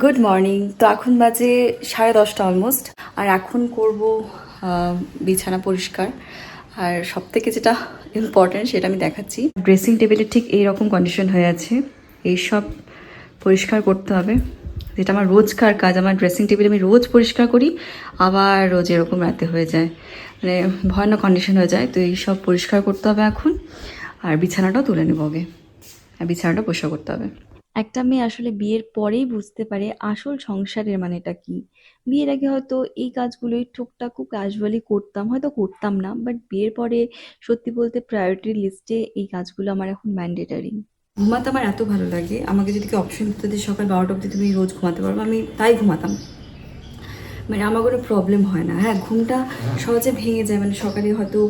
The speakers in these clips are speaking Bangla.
Good morning. তো এখন বাজে 10:30 অলমোস্ট। আর এখন করব বিছানা পরিষ্কার। আর সব থেকে যেটা ইম্পর্ট্যান্ট সেটা আমি দেখাচ্ছি। ড্রেসিং টেবিলের ঠিক এইরকম কন্ডিশন হয়ে আছে, এইসব পরিষ্কার করতে হবে, যেটা আমার রোজকার কাজ। আমার ড্রেসিং টেবিল আমি রোজ পরিষ্কার করি, আবার রোজ এরকম রাতে হয়ে যায়, মানে ভয়ানক কন্ডিশন হয়ে যায়। তো এইসব পরিষ্কার করতে হবে এখন। আর বিছানাটাও তুলে নেবো আগে, আর বিছানাটা পরিষ্কার করতে হবে। একটা মেয়ে আসলে বিয়ের পরেই বুঝতে পারে আসল সংসারের মানেটা কি। বিয়ের আগে হয়তো এই কাজগুলোই টুকটাক খুব ক্যাজুয়ালি করতাম, হয়তো করতাম না, বাট বিয়ের পরে সত্যি বলতে প্রায়োরিটি লিস্টে এই কাজগুলো আমার এখন ম্যান্ডেটারি। ঘুমাতে আমার এত ভালো লাগে, আমাকে যদি কেউ অপশন দিত যে সকাল 12টা অবধি তুমি রোজ ঘুমাতে পারবো, আমি তাই ঘুমাতাম। মানে আমার কোনো প্রবলেম হয় না। হ্যাঁ, ঘুমটা সহজে ভেঙে যায়, মানে সকালে হয়তো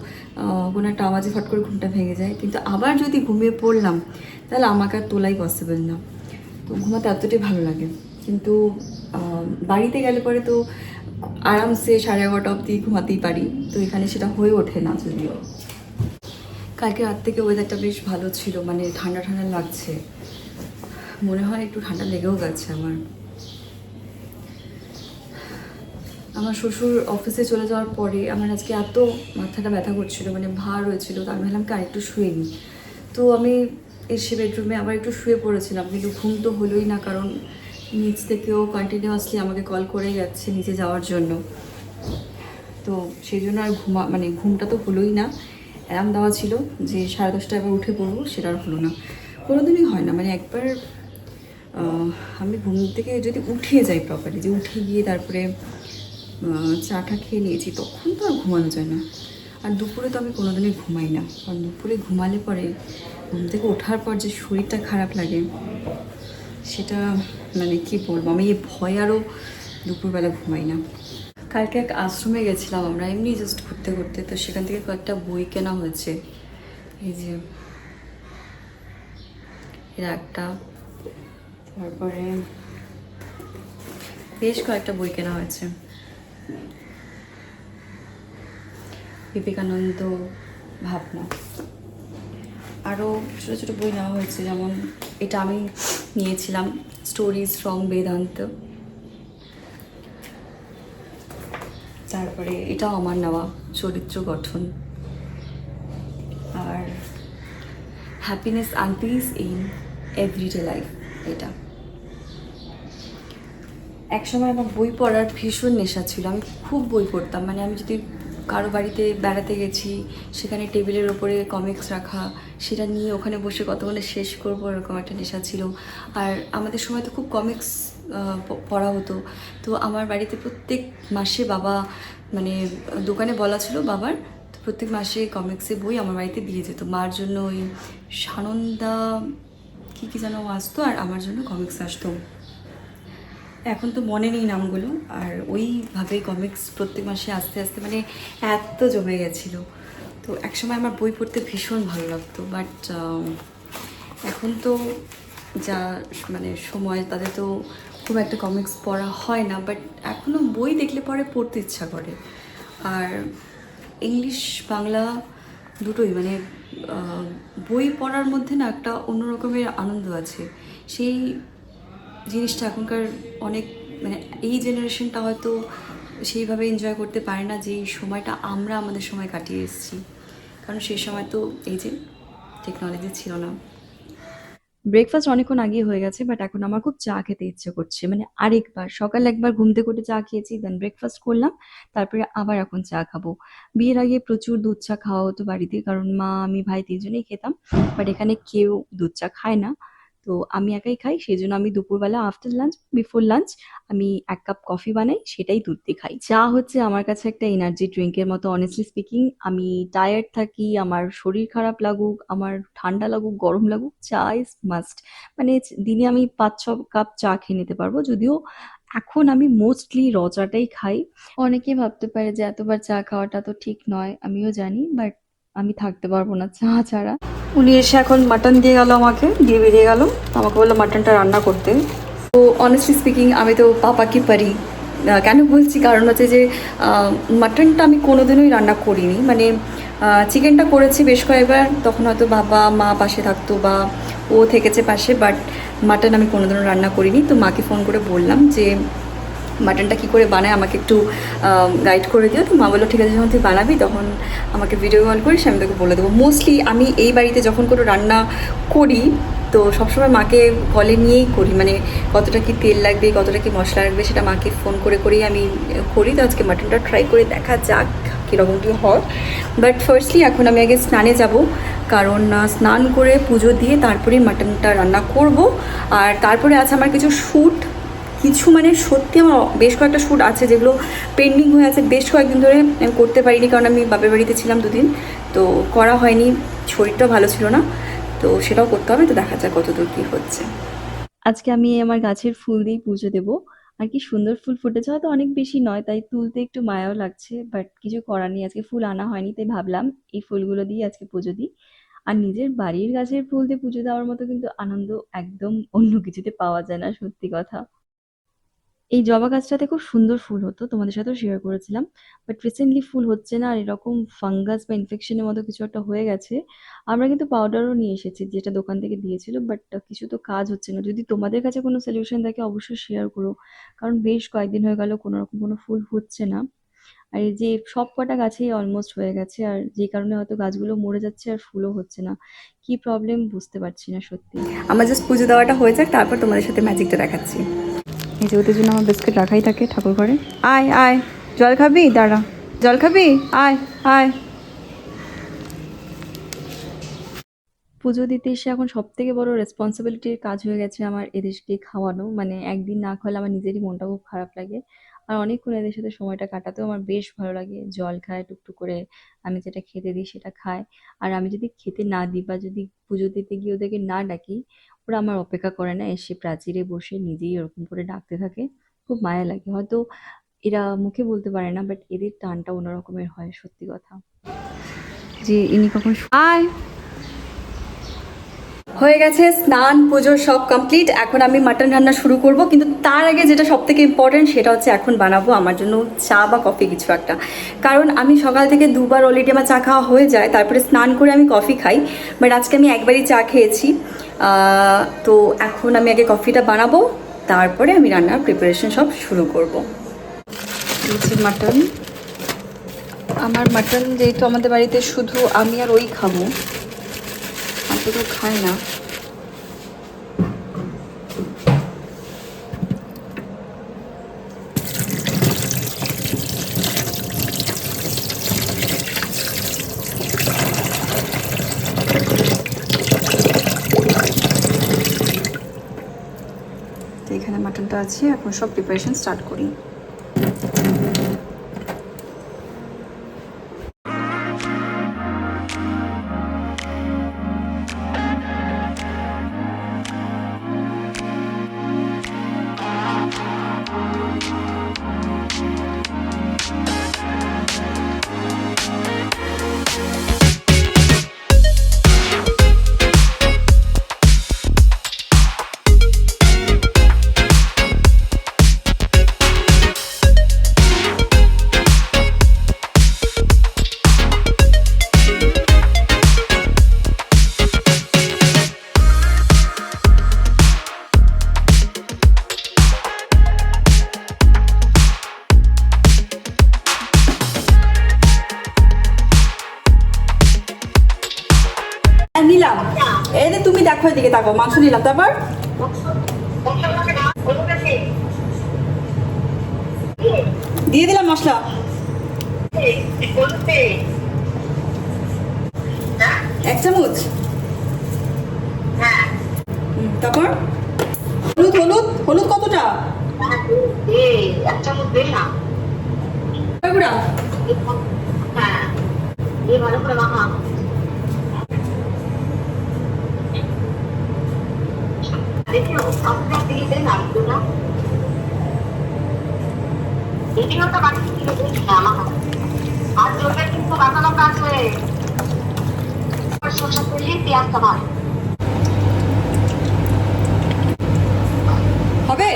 কোনো একটা আওয়াজে ফট করে ঘুমটা ভেঙে যায়, কিন্তু আবার যদি ঘুমিয়ে পড়লাম তাহলে আমাকে আর তোলাই পসিবল না। তো ঘুমাতে এতটাই ভালো লাগে। কিন্তু বাড়িতে গেলে পরে তো আরামসে 11:30 অবধি ঘুমাতেই পারি, তো এখানে সেটা হয়ে ওঠে না যদিও। কালকে রাত থেকে ওয়েদারটা বেশ ভালো ছিল, মানে ঠান্ডা ঠান্ডা লাগছে, মনে হয় একটু ঠান্ডা লেগেও গেছে আমার। আমার শ্বশুর অফিসে চলে যাওয়ার পরে আমার আজকে এত মাথাটা ব্যথা করছিল, মানে ভার হয়েছিল, তো আমি ভাবলাম কি আরেকটু শুয়ে নিই। তো আমি এসে বেডরুমে আবার একটু শুয়ে পড়েছিলাম, কিন্তু ঘুম তো হলোই না, কারণ নিচ থেকেও কন্টিনিউয়াসলি আমাকে কল করে যাচ্ছে নিচে যাওয়ার জন্য। তো সেই জন্য আর মানে ঘুমটা তো হলোই না। অ্যালার্ম দেওয়া ছিল যে 10:30টায় আবার উঠে পড়বো, সেটা আর হলো না। কোনোদিনই হয় না, মানে একবার আমি ঘুম থেকে যদি উঠে যাই প্রপারলি, যে উঠে গিয়ে তারপরে চাটা খেয়ে নিয়েছি, তখন তো আর ঘুমানো যায় না। আর দুপুরে তো আমি কোনোদিনই ঘুমাই না, কারণ দুপুরে ঘুমালে পরে ঘুম থেকে ওঠার পর যে শরীরটা খারাপ লাগে সেটা মানে কি বলবো, আমি এই ভয় আরও দুপুরবেলা ঘুমাই না। কালকে এক আশ্রমে গেছিলাম আমরা এমনি জাস্ট ঘুরতে ঘুরতে, তো সেখান থেকে কয়েকটা বই কেনা হয়েছে। এই যে এরা একটা, তারপরে বেশ কয়েকটা বই কেনা হয়েছে। বিবেকানন্দ, ভাবনা, আরও ছোটো ছোটো বই নেওয়া হয়েছে, যেমন এটা আমি নিয়েছিলাম, স্টোরিজ ফ্রম বেদান্ত। তারপরে এটাও আমার নেওয়া, চরিত্র গঠন। আর happiness and peace in everyday life, এটা। একসময় আমার বই পড়ার ভীষণ নেশা ছিল, আমি খুব বই পড়তাম। মানে আমি যদি কারো বাড়িতে বেড়াতে গেছি, সেখানে টেবিলের ওপরে কমিক্স রাখা, সেটা নিয়ে ওখানে বসে কতক্ষণে শেষ করবো, এরকম একটা নেশা ছিল। আর আমাদের সময় তো খুব কমিক্স পড়া হতো। তো আমার বাড়িতে প্রত্যেক মাসে বাবা, মানে দোকানে বলা ছিল বাবার, তো প্রত্যেক মাসে কমিক্সের বই আমার বাড়িতে দিয়ে যেত। মার জন্য ওই সানন্দা কী কী যেন আসতো, আর আমার জন্য কমিক্স আসতো। এখন তো মনে নেই নামগুলো। আর ওইভাবে কমিক্স প্রত্যেক মাসে আস্তে আস্তে মানে এত জমে গেছিলো। তো একসময় আমার বই পড়তে ভীষণ ভালো লাগতো, বাট এখন তো যা মানে সময়, তাতে তো খুব একটা কমিক্স পড়া হয় না। বাট এখনও বই দেখলে পরে পড়তে ইচ্ছা করে। আর ইংলিশ বাংলা দুটোই, মানে বই পড়ার মধ্যে না একটা অন্য রকমের আনন্দ আছে। সেই জিনিসটা এখনকার অনেক, মানে এই জেনারেশনটা হয়তো সেইভাবে এনজয় করতে পারে না, যে সময়টা আমরা আমাদের সময় কাটিয়ে এসেছি। কারণ সেই সময় তো এই যে টেকনোলজি ছিল না। ব্রেকফাস্ট অনেকক্ষণ আগেই হয়ে গেছে, বাট এখন আমার খুব চা খেতে ইচ্ছে করছে। মানে আরেকবার সকালে একবার ঘুম থেকে উঠে চা খেয়েছি, দেন ব্রেকফাস্ট করলাম, তারপরে আবার এখন চা খাবো। বিয়ের আগে প্রচুর দুধ চা খাওয়া হতো বাড়িতে, কারণ মা, আমি, ভাই তিনজনেই খেতাম। বাট এখানে কেউ দুধ চা খায় না, তো আমি একাই খাই। সেই জন্য আমি দুপুরবেলা আফটার লাঞ্চ, বিফোর লাঞ্চ আমি 1 কাপ কফি বানাই, সেটাই দুধ দিয়ে খাই। চা হচ্ছে আমার কাছে একটা এনার্জি ড্রিঙ্কের মতো। অনেস্টলি স্পিকিং, আমি টায়ার্ড থাকি, আমার শরীর খারাপ লাগুক, আমার ঠান্ডা লাগুক, গরম লাগুক, চা ইজ মাস্ট। মানে দিনে আমি 5-6 কাপ চা খেয়ে নিতে পারবো। যদিও এখন আমি মোস্টলি র চাটাই খাই। অনেকে ভাবতে পারে যে এতবার চা খাওয়াটা তো ঠিক নয়, আমিও জানি, বাট আমি থাকতে পারবো না চা ছাড়া। উনি এসে এখন মাটন দিয়ে গেল, আমাকে দিয়ে বেরিয়ে গেল, আমাকে বললো মাটনটা রান্না করতে। তো অনেস্টলি স্পিকিং আমি তো পাপা কি পারি। কেন বলছি, কারণ হচ্ছে যে মাটনটা আমি কোনোদিনই রান্না করিনি। মানে চিকেনটা করেছি বেশ কয়েকবার, তখন হয়তো বাবা মা পাশে থাকতো বা ও থেকেছে পাশে, বাট মাটন আমি কোনোদিনও রান্না করিনি, তো মাকে ফোন করে বললাম যে মাটনটা কী করে বানায় আমাকে একটু গাইড করে দিও। তো মা বললো ঠিক আছে, যখন তুই বানাবি তখন আমাকে ভিডিও কল করিস, আমি তোকে বলে দেবো। মোস্টলি আমি এই বাড়িতে যখন কোনো রান্না করি তো সবসময় মাকে কলে নিয়েই করি, মানে কতটা কি তেল লাগবে, কতটা কি মশলা লাগবে সেটা মাকে ফোন করে করেই আমি করি। তো আজকে মাটনটা ট্রাই করে দেখা যাক কীরকম কী হয়। বাট ফার্স্টলি এখন আমি আগে স্নানে যাব, কারণ স্নান করে পুজো দিয়ে তারপরেই মাটনটা রান্না করব। আর তারপরে আছে আমার কিছু মানে সত্যি আমার বেশ কয়েকটা শ্যুট আছে যেগুলো পেন্ডিং হয়ে আছে, বেশ কয়েকদিন ধরে আমি করতে পারিনি, কারণ আমি বাপের বাড়িতে ছিলাম 2 দিন, তো করা হয়নি, শরীরটাও ভালো ছিল না, তো সেটাও করতে হবে। তো দেখা যাক কতদূর কী হচ্ছে। আজকে আমি আমার গাছের ফুল দিয়েই পুজো দেবো। আর কি সুন্দর ফুল ফুটেছে, হয়তো অনেক বেশি নয়, তাই তুলতে একটু মায়াও লাগছে, বাট কিছু করার নেই, আজকে ফুল আনা হয়নি, তাই ভাবলাম এই ফুলগুলো দিয়ে আজকে পুজো দিই। আর নিজের বাড়ির গাছের ফুল দিয়ে পুজো দেওয়ার মতো কিন্তু আনন্দ একদম অন্য কিছুতে পাওয়া যায় না, সত্যি কথা। এই জবা গাছটাতে খুব সুন্দর ফুল হতো, তোমাদের সাথেও শেয়ার করেছিলাম, বাট রিসেন্টলি ফুল হচ্ছে না, আর এরকম ফাঙ্গাস বা ইনফেকশনের মতো কিছু একটা হয়ে গেছে। আমরা কিন্তু পাউডারও নিয়ে এসেছি যেটা দোকান থেকে দিয়েছিল, বাট কিছু তো কাজ হচ্ছে না। যদি তোমাদের কাছে কোনো সলিউশন থাকে অবশ্যই শেয়ার করো, কারণ বেশ কয়েকদিন হয়ে গেল কোনো রকম কোনো ফুল হচ্ছে না। আর এই যে সব কটা গাছেই অলমোস্ট হয়ে গেছে, আর যে কারণে হয়তো গাছগুলো মরে যাচ্ছে আর ফুলও হচ্ছে না, কি প্রবলেম বুঝতে পারছি না সত্যি। আমার জাস্ট পুজো দেওয়াটা হয়ে যাক, তারপর তোমাদের সাথে ম্যাজিকটা দেখাচ্ছি। এই যে ওদের জন্য আমার বিস্কিট রাখাই থাকে ঠাকুর ঘরে। আয় আয়, জল খাবি? দাঁড়া, জল খাবি? আয় আয়। পুজো দিতে এসে এখন সব থেকে বড় রেসপন্সিবিলিটির কাজ হয়ে গেছে আমার এদেরকে খাওয়ানো, মানে একদিন না খাওয়ালে আমার নিজেরই মনটা খুব খারাপ লাগে। আর অনেকক্ষণ এদের সাথে সময়টা কাটাতেও আমার বেশ ভালো লাগে। জল খায় টুকটুক করে, আমি যেটা খেতে দিই সেটা খায়। আর আমি যদি খেতে না দিই বা যদি পুজো দিতে গিয়ে ওদেরকে না ডাকি, ওরা আমার অপেক্ষা করে না, এসে প্রাচীরে বসে নিজেই ওরকম করে ডাকতে থাকে। খুব মায়া লাগে, হয়তো এরা মুখে বলতে পারে না, বাট এদের টানটা অন্যরকমের হয়, সত্যি কথা। যে ইনি কখন আয়। হয়ে গেছে স্নান পুজো সব কমপ্লিট, এখন আমি মাটন রান্না শুরু করব, কিন্তু তার আগে যেটা সব থেকে ইম্পর্টেন্ট সেটা হচ্ছে এখন বানাবো আমার জন্য চা বা কফি কিছু একটা। কারণ আমি সকাল থেকে 2বার অলরেডি আমার চা খাওয়া হয়ে যায়, তারপরে স্নান করে আমি কফি খাই, বাট আজকে আমি একবারই চা খেয়েছি। তো এখন আমি আগে কফিটা বানাবো, তারপরে আমি রান্নার প্রিপারেশন সব শুরু করব। মাটন, আমার মাটন যেহেতু আমাদের বাড়িতে শুধু আমি আর ওই খাবো, আর তো কেউ খায় না, তো এখানে মাটনটা আছে, এখন সব প্রিপারেশন স্টার্ট করি। নিলাম, এই যে তুমি দেখো এদিকে তাকো, মাংস নিলাম, তারপর দিয়ে দিলাম মশলা, এক চামচ, তারপর হলুদ হলুদ হলুদ কতটা? এক চামচ দে না। গুঁড়া, হ্যাঁ, দিয়ে ভালো করে মাখা। দেখো আপনার দিকে না একটু না, এদিকেও তো বাকি দিকে দিচ্ছি না মাখা। আর চোখে কিন্তু কাঁচা লঙ্কা আছে, সরষের তেলে পেঁয়াজটা ভালো হবে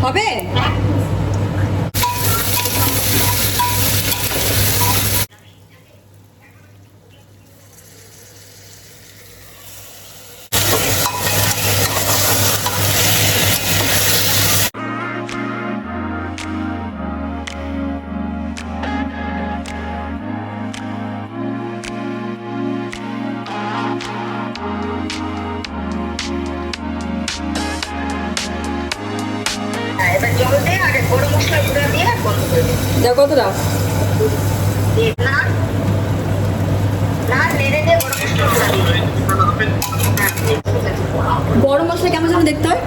হবে। যা কতটা না না নেড়ে দিয়ে বড় মশলা দিবি। হ্যাঁ, ঠিক আছে। বড় মশলা কেমন যেন দেখতে হয়?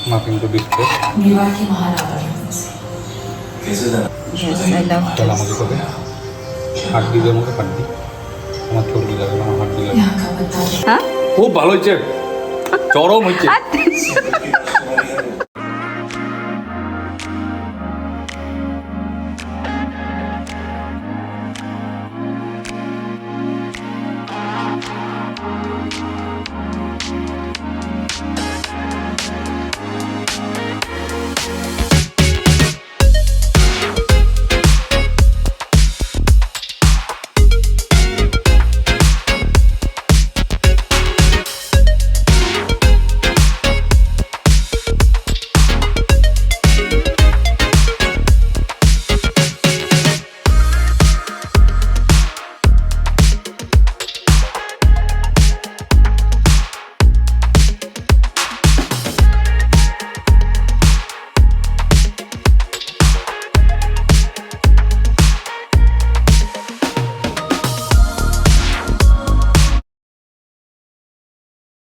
Nothing to discuss. চল আমাকে সাথে হাড্ডি দিয়ে আমাকে হাড্ডি আমার চর্বি লাগে না আমার হাড্ডি লাগে হ্যাঁ খুব ভালো হচ্ছে চরম হচ্ছে